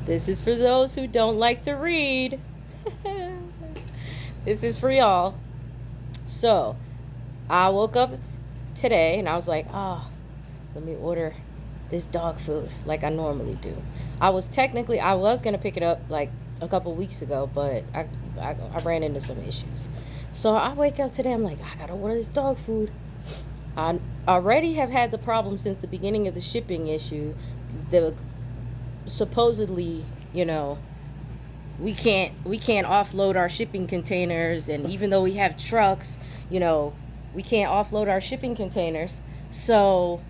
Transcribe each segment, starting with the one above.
This is for those who don't like to read. This is for y'all. So, I woke up today and I was like, oh, let me order this dog food like I normally do. I was gonna pick it up like a couple weeks ago, but I ran into some issues. So I wake up today, I'm like, I gotta order this dog food. I already have had the problem since the beginning of the shipping issue. The supposedly, we can't offload our shipping containers, and even though we have trucks, we can't offload our shipping containers. So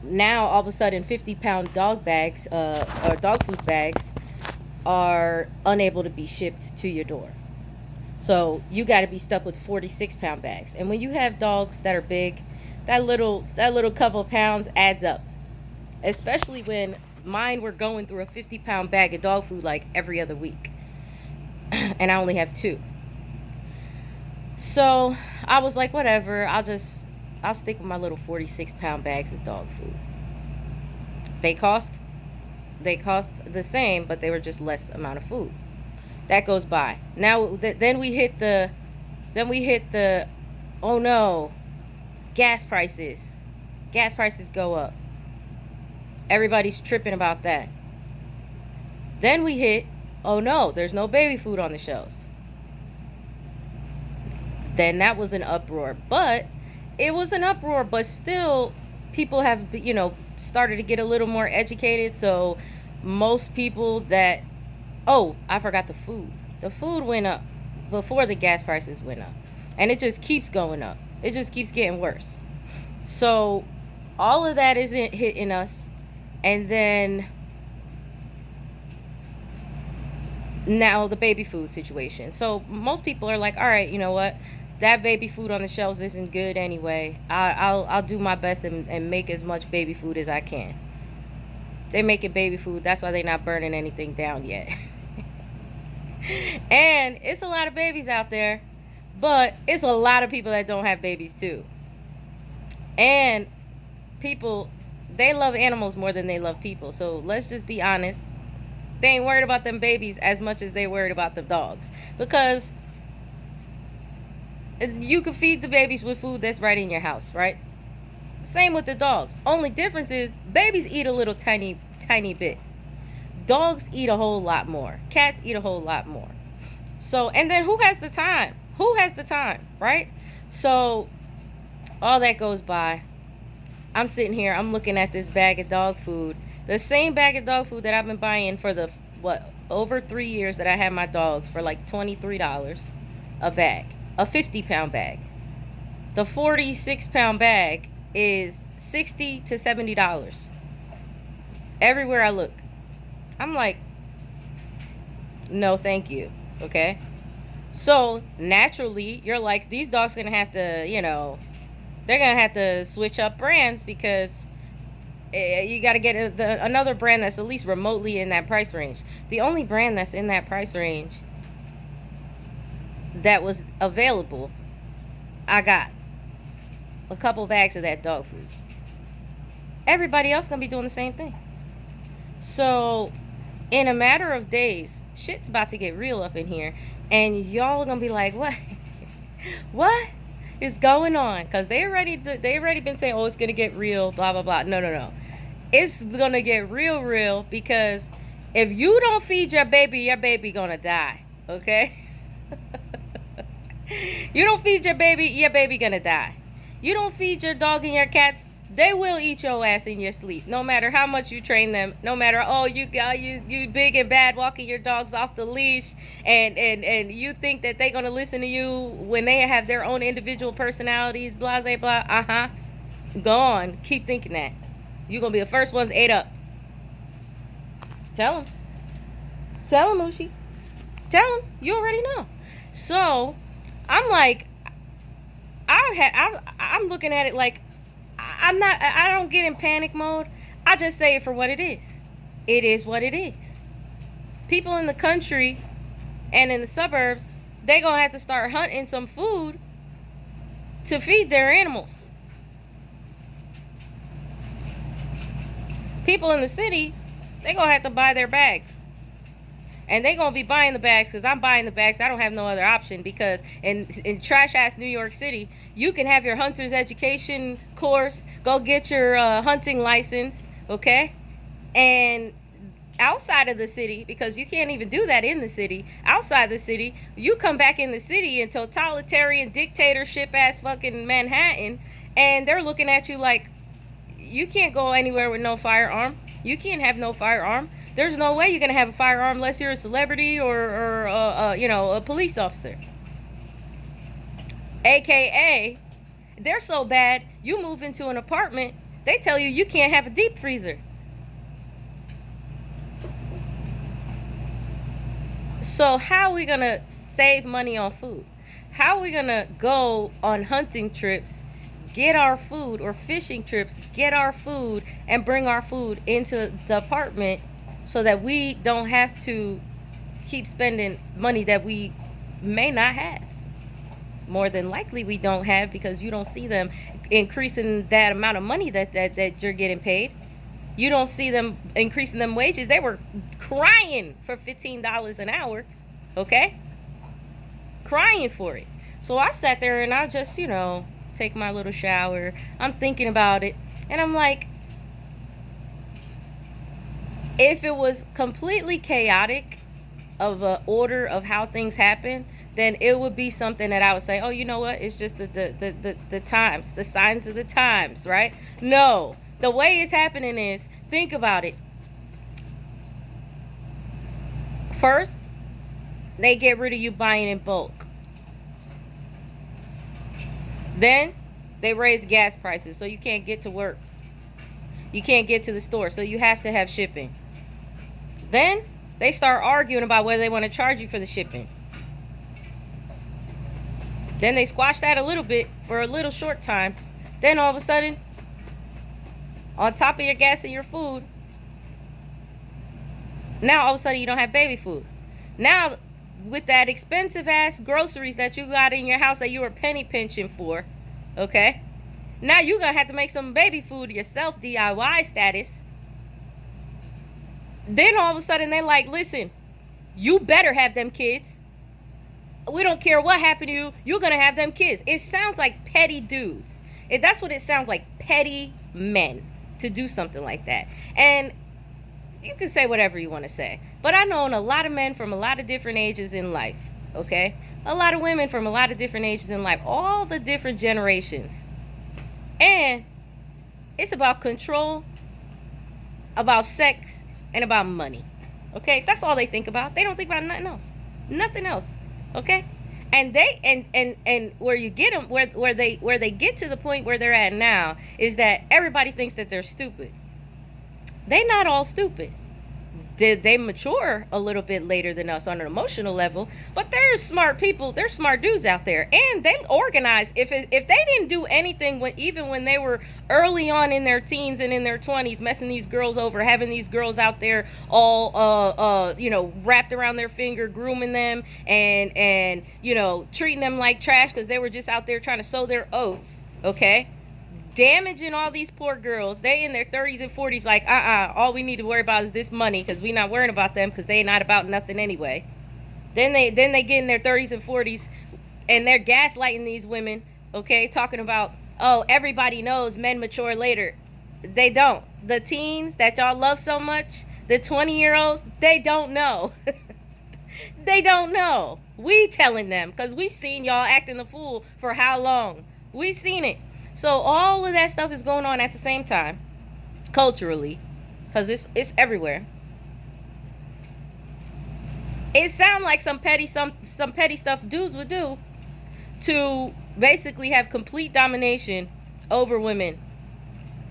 now all of a sudden 50-pound dog bags or dog food bags are unable to be shipped to your door. So you got to be stuck with 46-pound bags. And when you have dogs that are big, that little couple of pounds adds up. Especially when mine were going through a 50-pound bag of dog food like every other week. And I only have two. So I was like, whatever, I'll stick with my little 46-pound bags of dog food. They cost the same, but they were just less amount of food. That goes by. Now then we hit the oh no, gas prices. Gas prices go up. Everybody's tripping about that. Then we hit, oh no, there's no baby food on the shelves. Then that was an uproar. But it was an uproar, but still people have, started to get a little more educated. So most people that, oh, I forgot the food. The food went up before the gas prices went up. And it just keeps going up. It just keeps getting worse. So all of that isn't hitting us. And then now the baby food situation. So most people are like, all right, you know what? That baby food on the shelves isn't good anyway. I'll do my best and make as much baby food as I can. They're making baby food. That's why they're not burning anything down yet. And it's a lot of babies out there, but it's a lot of people that don't have babies too. And people, they love animals more than they love people. So let's just be honest. They ain't worried about them babies as much as they worried about the dogs. Because you can feed the babies with food that's right in your house, right? Same with the dogs. Only difference is babies eat a little tiny bit. Dogs eat a whole lot more. Cats eat a whole lot more. So, and then who has the time? Who has the time, right? So all that goes by. I'm sitting here, I'm looking at this bag of dog food. The same bag of dog food that I've been buying for over 3 years that I had my dogs, for like $23 a bag. A 50-pound bag. The 46-pound bag is $60 to $70. Everywhere I look. I'm like, no, thank you. Okay? So naturally, you're like, these dogs are going to have to, they're going to have to switch up brands, because you got to get another brand that's at least remotely in that price range. The only brand that's in that price range that was available, I got a couple bags of that dog food. Everybody else going to be doing the same thing. So in a matter of days, shit's about to get real up in here, and y'all are going to be like, what? What is going on? Because they already been saying, oh, it's going to get real, blah, blah, blah. No. It's going to get real, because if you don't feed your baby going to die. Okay? You don't feed your baby going to die. You don't feed your dog and your cats, they will eat your ass in your sleep. No matter how much you train them. No matter, oh, you big and bad walking your dogs off the leash, and you think that they're gonna listen to you when they have their own individual personalities, blah blah blah. Go on, keep thinking that. You're gonna be the first ones ate up. Tell him, Mushi. Tell him. You already know. So I'm like, I'm looking at it like, I don't get in panic mode. I just say it for what it is. It is what it is. People in the country and in the suburbs, they gonna have to start hunting some food to feed their animals. People in the city, They're going to have to buy their bags. And they're going to be buying the bags because I'm buying the bags. I don't have no other option, because in trash-ass New York City, you can have your hunter's education course, go get your hunting license, okay? And outside of the city, because you can't even do that in the city, outside the city, you come back in the city in totalitarian dictatorship-ass fucking Manhattan, and they're looking at you like, you can't go anywhere with no firearm. You can't have no firearm. There's no way you're going to have a firearm unless you're a celebrity or a police officer. AKA, they're so bad, you move into an apartment, they tell you you can't have a deep freezer. So how are we going to save money on food? How are we going to go on hunting trips, get our food, or fishing trips, get our food, and bring our food into the apartment so that we don't have to keep spending money that we may not have? More than likely we don't have, because you don't see them increasing that amount of money that you're getting paid. You don't see them increasing them wages. They were crying for $15 an hour, okay? Crying for it. So I sat there and I just, take my little shower. I'm thinking about it. And I'm like, if it was completely chaotic of an order of how things happen, then it would be something that I would say, oh, you know what? It's just the times, the signs of the times, right? No. The way it's happening is, think about it. First, they get rid of you buying in bulk. Then, they raise gas prices, so you can't get to work. You can't get to the store, so you have to have shipping. Then, they start arguing about whether they want to charge you for the shipping. Then they squash that a little bit for a little short time. Then all of a sudden, on top of your gas and your food, now all of a sudden you don't have baby food. Now, with that expensive ass groceries that you got in your house that you were penny pinching for, okay? Now you're going to have to make some baby food yourself, DIY status. Then all of a sudden they like, listen, you better have them kids. We don't care what happened to you. You're going to have them kids. It sounds like petty dudes. That's what it sounds like, petty men, to do something like that. And you can say whatever you want to say. But I know a lot of men from a lot of different ages in life, okay? A lot of women from a lot of different ages in life. All the different generations. And it's about control, about sex, and about money. Okay? That's all they think about. They don't think about nothing else. Nothing else. Okay? And they and where you get them, where they get to the point where they're at now, is that everybody thinks that they're stupid. They're not all stupid. Did they mature a little bit later than us on an emotional level? But they're smart people. They're smart dudes out there, and they organize. If they didn't do anything even when they were early on in their teens and in their 20s, messing these girls over, having these girls out there all wrapped around their finger, grooming them, and treating them like trash because they were just out there trying to sow their oats. Okay. Damaging all these poor girls. They in their 30s and 40s like, all we need to worry about is this money, because we not worrying about them because they not about nothing anyway. Then they get in their 30s and 40s and they're gaslighting these women, okay, talking about, oh, everybody knows men mature later. They don't. The teens that y'all love so much, the 20-year-olds, they don't know. They don't know. We telling them, because we seen y'all acting the fool for how long. We seen it. So all of that stuff is going on at the same time, culturally, because it's everywhere. It sounds like some petty stuff dudes would do to basically have complete domination over women.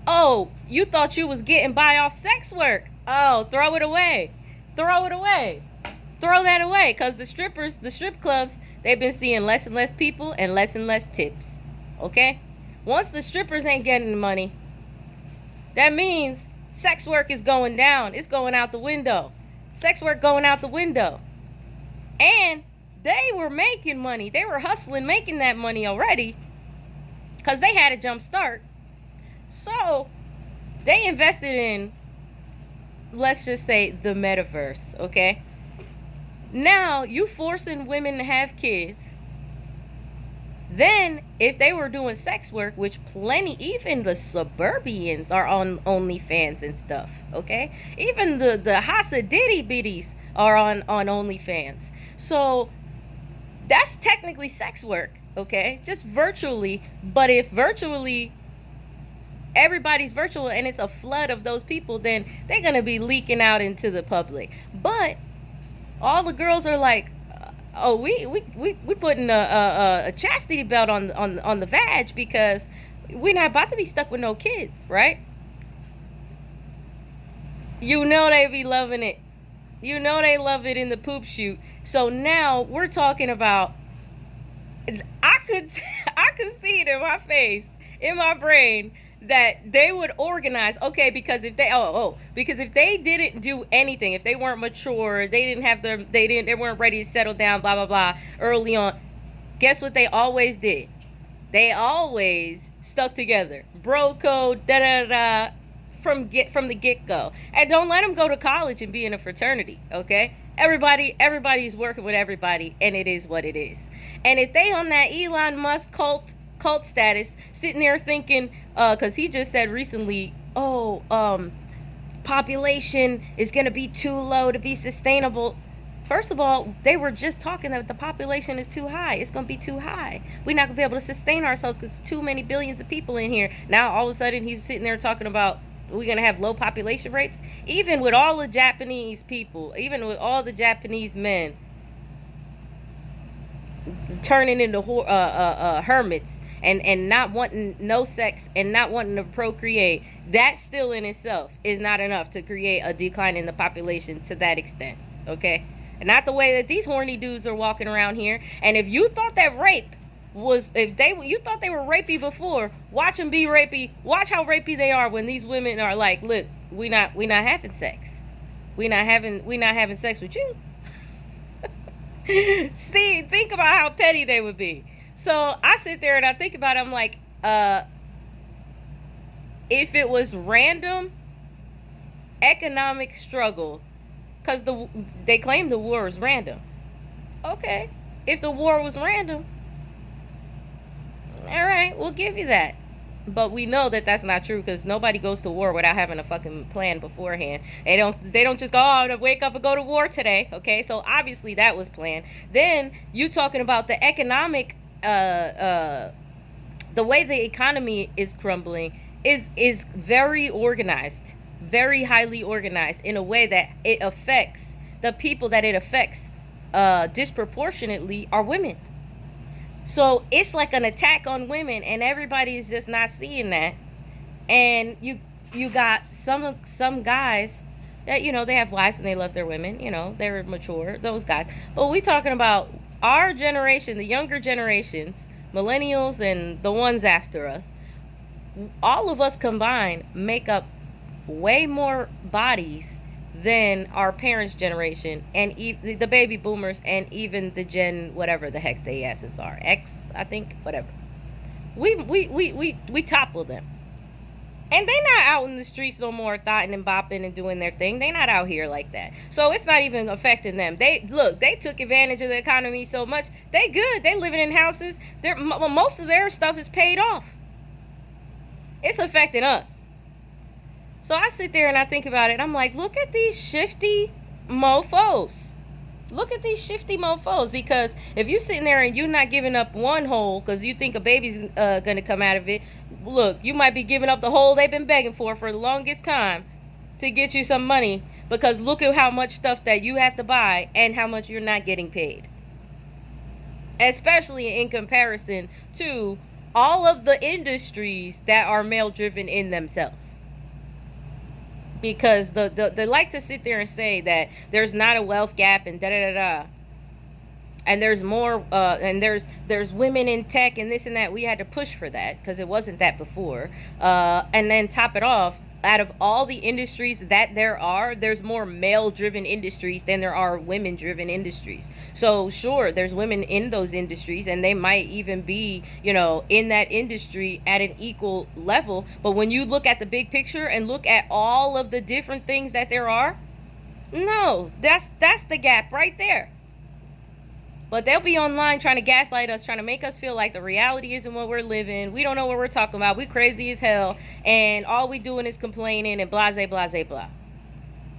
Oh, you thought you was getting by off sex work? Oh, throw it away. Throw it away. Throw that away, because the strip clubs, they've been seeing less and less people and less tips. Okay? Once the strippers ain't getting the money, that means sex work is going down. It's going out the window. Sex work going out the window. And they were making money. They were hustling, making that money already, because they had a jump start. So they invested in let's just say the metaverse, okay? Now you forcing women to have kids. Then, if they were doing sex work, which plenty, even the suburbians are on OnlyFans and stuff, okay? Even the Hasaditty bitties are on OnlyFans. So that's technically sex work, okay? Just virtually. But if virtually everybody's virtual and it's a flood of those people, then they're gonna be leaking out into the public. But all the girls are like, oh, we putting a chastity belt on the vag because we're not about to be stuck with no kids, right? You know they be loving it. You know they love it in the poop shoot. So now we're talking about, I could I could see it in my face, in my brain, that they would organize, okay, because if they because if they didn't do anything, if they weren't mature, they didn't have their they weren't ready to settle down, blah blah blah, early on, guess what they always did? They always stuck together. Bro code, da da da, from the get go. And don't let them go to college and be in a fraternity, okay? Everybody's working with everybody, and it is what it is. And if they on that Elon Musk cult status, sitting there thinking, because he just said recently, population is gonna be too low to be sustainable. First of all, they were just talking that the population is too high. It's going to be too high. We're not going to be able to sustain ourselves because too many billions of people in here. Now, all of a sudden, he's sitting there talking about we're going to have low population rates. Even with all the Japanese people, even with all the Japanese men turning into hermits and not wanting no sex and not wanting to procreate, that still in itself is not enough to create a decline in the population to that extent, okay? Not the way that these horny dudes are walking around here. And if you thought that rape was, you thought they were rapey before, watch them be rapey. Watch how rapey they are when these women are like, look, we not having sex. We not having sex with you. See, think about how petty they would be. So I sit there and I think about it, I'm like, if it was random economic struggle, because they claim the war is random. Okay, if the war was random, all right, we'll give you that. But we know that that's not true because nobody goes to war without having a fucking plan beforehand. They don't just go, oh, wake up and go to war today. Okay, so obviously that was planned. Then you talking about the economic, the way the economy is crumbling is very organized. Very highly organized in a way that it affects the people that it affects disproportionately are women. So it's like an attack on women, and everybody is just not seeing that. And you got some guys that, you know, they have wives and they love their women, you know, they're mature, those guys. But we talking about our generation, the younger generations, millennials and the ones after us. All of us combined make up way more bodies than our parents' generation and the baby boomers and even the gen whatever the heck they asses are, X, I think, whatever. We topple them, and they not out in the streets no more thotting and bopping and doing their thing. They not out here like that, so it's not even affecting them. They took advantage of the economy so much, they good, they living in houses, most of their stuff is paid off. It's affecting us. So I sit there and I think about it. I'm like, look at these shifty mofos. Look at these shifty mofos. Because if you're sitting there and you're not giving up one hole because you think a baby's going to come out of it, look, you might be giving up the hole they've been begging for the longest time to get you some money. Because look at how much stuff that you have to buy and how much you're not getting paid. Especially in comparison to all of the industries that are male-driven in themselves. Because they like to sit there and say that there's not a wealth gap and da-da-da-da. And there's more, and there's women in tech and this and that. We had to push for that because it wasn't that before. And then top it off, out of all the industries that there's more male driven industries than there are women driven industries. So sure, there's women in those industries and they might even be, in that industry at an equal level. But when you look at the big picture and look at all of the different things that there are, no, that's the gap right there. But they'll be online trying to gaslight us, trying to make us feel like the reality isn't what we're living. We don't know what we're talking about. We crazy as hell. And all we doing is complaining and blah, blah, blah, blah.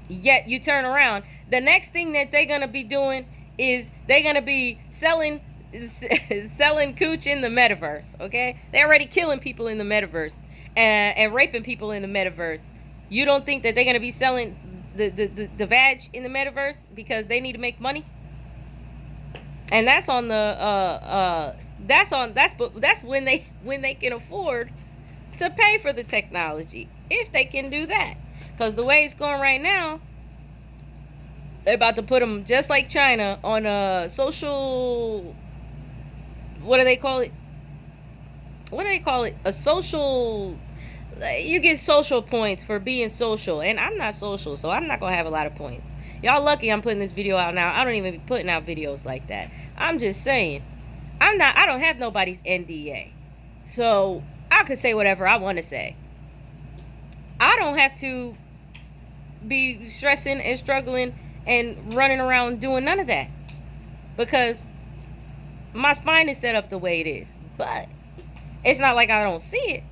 Yet you turn around. The next thing that they're going to be doing is they're going to be selling cooch in the metaverse. Okay? They're already killing people in the metaverse and raping people in the metaverse. You don't think that they're going to be selling the vag in the metaverse because they need to make money? And that's on the that's when they can afford to pay for the technology, if they can do that. Because the way it's going right now, they're about to put them just like China on a social, what do they call it? A social, you get social points for being social, and I'm not social, so I'm not gonna have a lot of points. Y'all lucky I'm putting this video out now. I don't even be putting out videos like that. I'm just saying, I don't have nobody's NDA. So I could say whatever I want to say. I don't have to be stressing and struggling and running around doing none of that. Because my spine is set up the way it is. But it's not like I don't see it.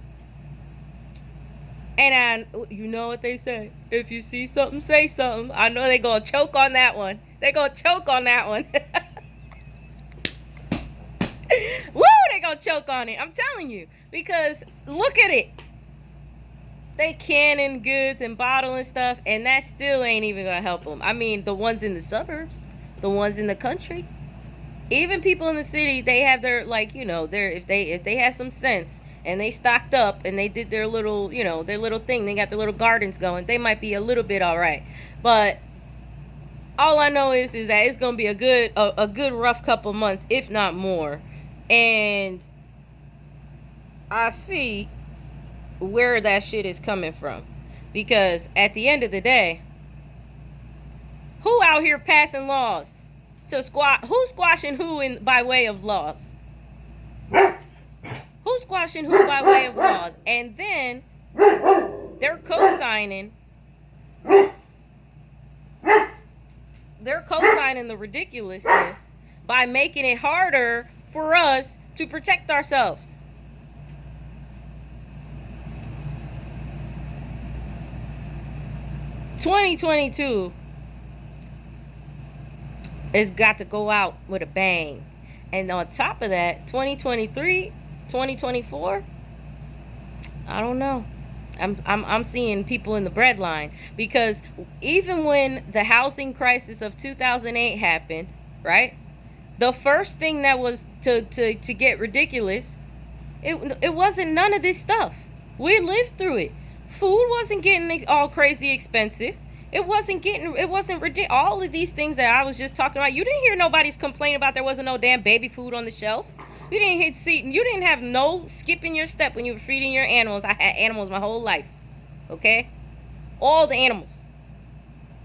And you know what they say? If you see something, say something. I know they're going to choke on that one. They're going to choke on that one. Woo, they're going to choke on it. I'm telling you. Because look at it. They canning goods and bottling stuff, and that still ain't even going to help them. I mean, the ones in the suburbs, the ones in the country, even people in the city, they have their, if they have some sense, and they stocked up and they did their little, their little thing. They got their little gardens going. They might be a little bit all right. But all I know is that it's going to be a good rough couple months, if not more. And I see where that shit is coming from. Because at the end of the day, who out here passing laws to who's squashing who by way of laws? Who's squashing who by way of laws? And then they're co-signing the ridiculousness by making it harder for us to protect ourselves. (2022) has got to go out with a bang. And on top of that, 2023, 2024, I don't know. I'm seeing people in the breadline, because even when the housing crisis of 2008 happened, right? The first thing that was to get ridiculous, it wasn't none of this stuff. We lived through it. Food wasn't getting all crazy expensive. It wasn't ridiculous. All of these things that I was just talking about, you didn't hear nobody's complain about there wasn't no damn baby food on the shelf. You didn't have no skipping your step when you were feeding your animals. I had animals my whole life. Okay? All the animals.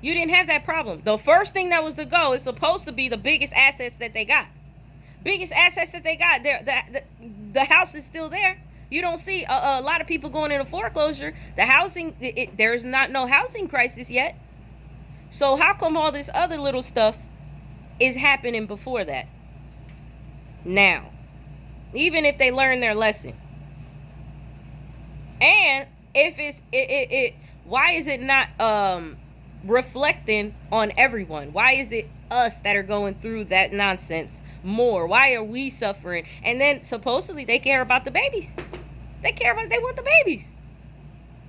You didn't have that problem. The first thing that was to go is supposed to be the biggest assets that they got. The house is still there. You don't see a lot of people going into foreclosure. The housing, there's not no housing crisis yet. So how come all this other little stuff is happening before that? Now, even if they learn their lesson. And if why is it not reflecting on everyone? Why is it us that are going through that nonsense more? Why are we suffering? And then supposedly they care about the babies. They want the babies.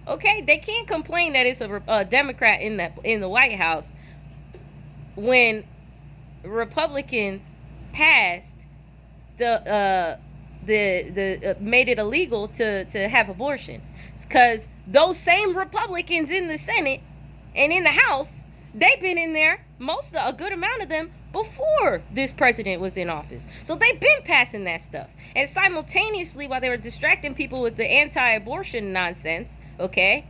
Okay, they can't complain that it's a Democrat in the White House when Republicans passed the made it illegal to have abortion. Because those same Republicans in the Senate and in the House, they've been in there, a good amount of them, before this president was in office. So they've been passing that stuff. And simultaneously, while they were distracting people with the anti-abortion nonsense, okay,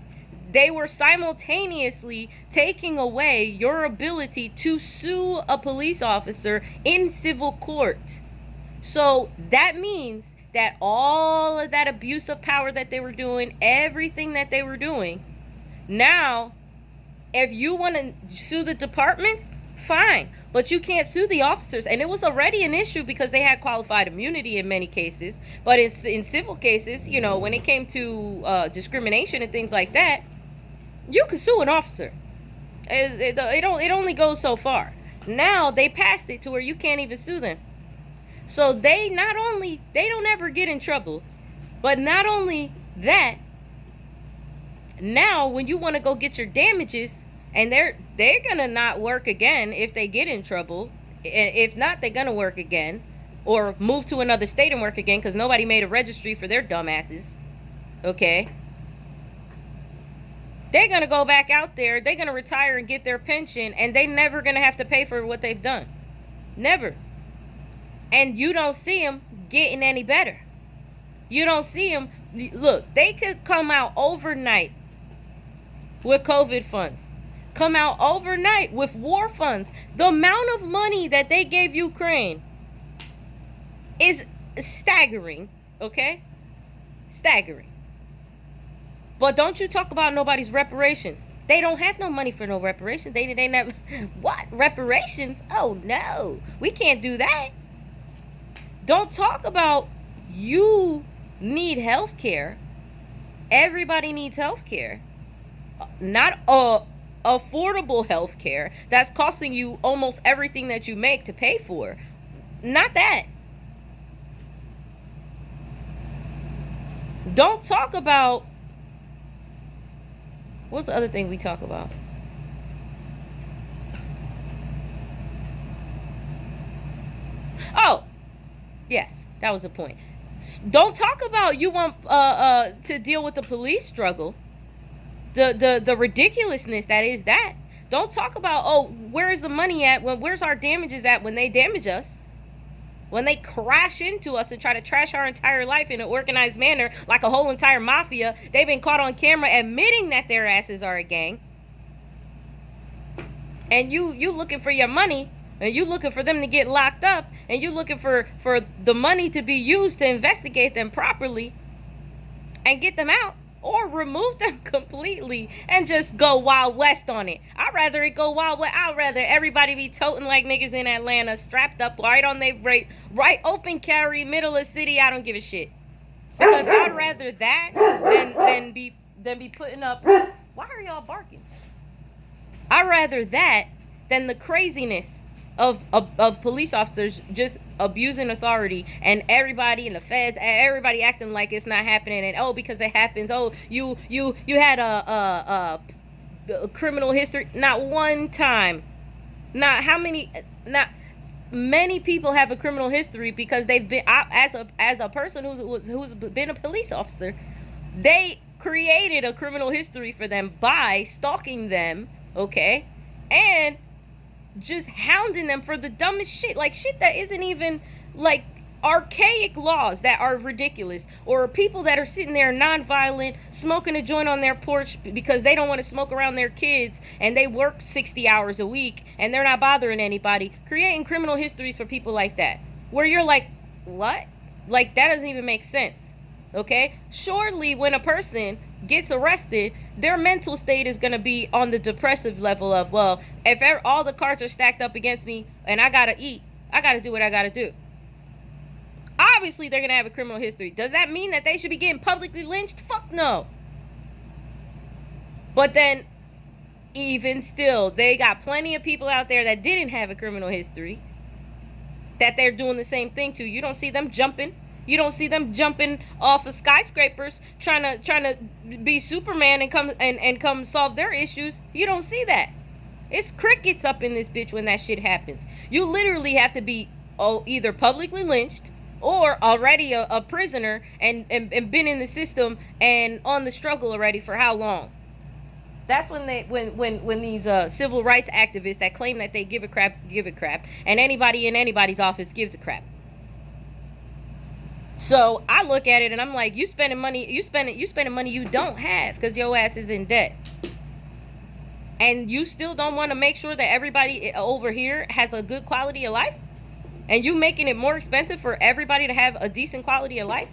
they were simultaneously taking away your ability to sue a police officer in civil court. So that means that all of that abuse of power that they were doing, everything that they were doing, now, if you want to sue the departments, fine, but you can't sue the officers. And it was already an issue because they had qualified immunity in many cases. But in civil cases, you know, when it came to discrimination and things like that, you can sue an officer. It only goes so far. Now they passed it to where you can't even sue them. So they don't ever get in trouble, but not only that, now when you want to go get your damages, and they're gonna not work again if they get in trouble. If not, they're gonna work again or move to another state and work again because nobody made a registry for their dumbasses. Okay, they're gonna go back out there, they're gonna retire and get their pension, and they never gonna have to pay for what they've done. Never. And you don't see them getting any better. You don't see them. Look, they could come out overnight with COVID funds, come out overnight with war funds. The amount of money that they gave Ukraine is staggering, okay? Staggering. But don't you talk about nobody's reparations. They don't have no money for no reparations. They never. What? Reparations? Oh no, we can't do that. Don't talk about you need health care. Everybody needs health care. Not affordable health care that's costing you almost everything that you make to pay for. Not that. Don't talk about, what's the other thing we talk about? Oh, yes, that was the point. Don't talk about you want to deal with the police struggle. The ridiculousness that is that. Don't talk about, oh, where's the money at? Where's our damages at when they damage us? When they crash into us and try to trash our entire life in an organized manner, like a whole entire mafia. They've been caught on camera admitting that their asses are a gang. And you looking for your money, and you looking for them to get locked up, and you looking for the money to be used to investigate them properly and get them out, or remove them completely and just go Wild West on it. I'd rather it go Wild West. I'd rather everybody be toting like niggas in Atlanta, strapped up right on their right open carry, middle of the city. I don't give a shit. Because I'd rather that than be putting up. Why are y'all barking? I'd rather that than the craziness of police officers just abusing authority, and everybody in the feds, everybody acting like it's not happening, and oh, because it happens, oh, you had a criminal history. Not one time. Not many people have a criminal history because they've been, as a person who's been a police officer, they created a criminal history for them by stalking them, okay, and just hounding them for the dumbest shit, like shit that isn't even, like archaic laws that are ridiculous, or people that are sitting there non-violent, smoking a joint on their porch because they don't want to smoke around their kids, and they work 60 hours a week and they're not bothering anybody, creating criminal histories for people like that, where you're like, what? Like, that doesn't even make sense. Okay, surely when a person gets arrested, their mental state is going to be on the depressive level of, well, if all the cards are stacked up against me and I gotta eat, I gotta do what I gotta do. Obviously they're going to have a criminal history. Does that mean that they should be getting publicly lynched? Fuck no. But then, even still, they got plenty of people out there that didn't have a criminal history that they're doing the same thing to. You don't see them jumping. You don't see them jumping off of skyscrapers trying to be Superman and come solve their issues. You don't see that. It's crickets up in this bitch when that shit happens. You literally have to be either publicly lynched or already a prisoner and been in the system and on the struggle already for how long? That's when these civil rights activists that claim that they give a crap, and anybody in anybody's office gives a crap. So I look at it and I'm like, you spending money, you spending money you don't have because your ass is in debt. And you still don't want to make sure that everybody over here has a good quality of life? And you making it more expensive for everybody to have a decent quality of life?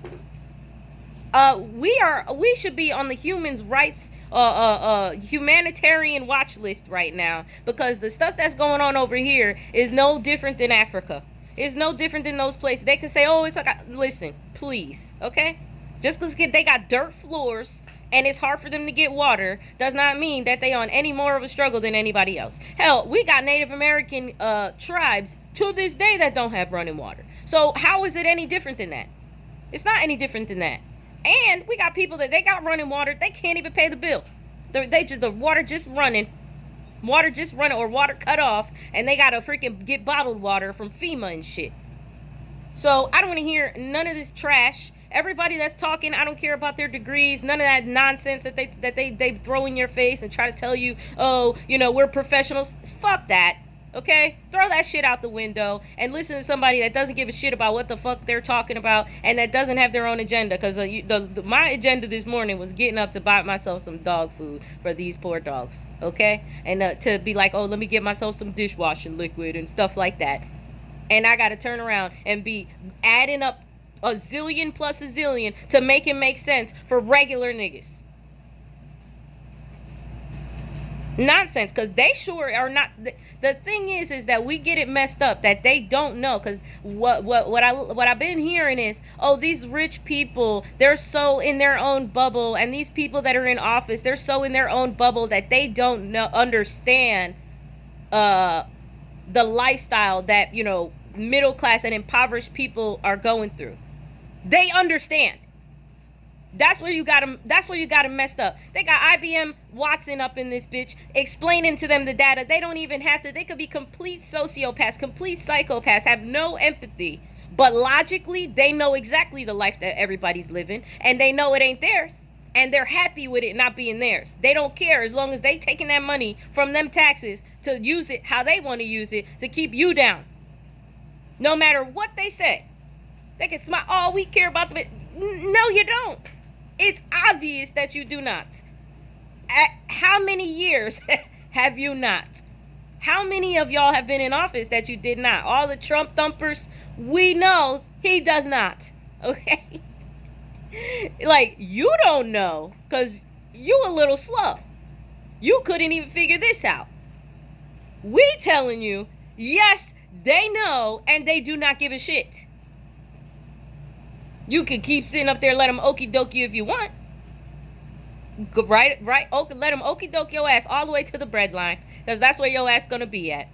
We should be on the humans rights humanitarian watch list right now, because the stuff that's going on over here is no different than Africa. It's no different than those places. They could say, oh, it's like, listen, please, okay? Just because they got dirt floors and it's hard for them to get water does not mean that they on any more of a struggle than anybody else. Hell, we got Native American tribes to this day that don't have running water. So how is it any different than that? It's not any different than that. And we got people that they got running water, they can't even pay the bill. The water just running, or water cut off, and they gotta freaking get bottled water from FEMA and shit. So I don't want to hear none of this trash. Everybody that's talking, I don't care about their degrees, none of that nonsense that they throw in your face and try to tell you, oh, we're professionals. Fuck that. Okay, throw that shit out the window and listen to somebody that doesn't give a shit about what the fuck they're talking about and that doesn't have their own agenda. Because my agenda this morning was getting up to buy myself some dog food for these poor dogs. Okay, and to be like, oh, let me get myself some dishwashing liquid and stuff like that. And I got to turn around and be adding up a zillion plus a zillion to make it make sense for regular niggas. Nonsense, because they sure are not. The thing is that we get it messed up that they don't know, because what I've been hearing is, oh, these rich people, they're so in their own bubble, and these people that are in office, they're so in their own bubble that they don't understand the lifestyle that middle class and impoverished people are going through. They understand. That's where you got them messed up. They got IBM Watson up in this bitch explaining to them the data. They don't even have to. They could be complete sociopaths, complete psychopaths, have no empathy. But logically, they know exactly the life that everybody's living, and they know it ain't theirs. And they're happy with it not being theirs. They don't care as long as they taking that money from them taxes to use it how they want to use it to keep you down. No matter what they say. They can smile. Oh, we care about the... No, you don't. It's obvious that you do not. How many years have you not? How many of y'all have been in office that you did not? All the Trump thumpers, we know he does not. Okay? Like, you don't know because you a little slow. You couldn't even figure this out. We telling you, yes, they know and they do not give a shit. You can keep sitting up there, let them okie dokie if you want. Right, let them okie dokie your ass all the way to the bread line, because that's where your ass gonna be at.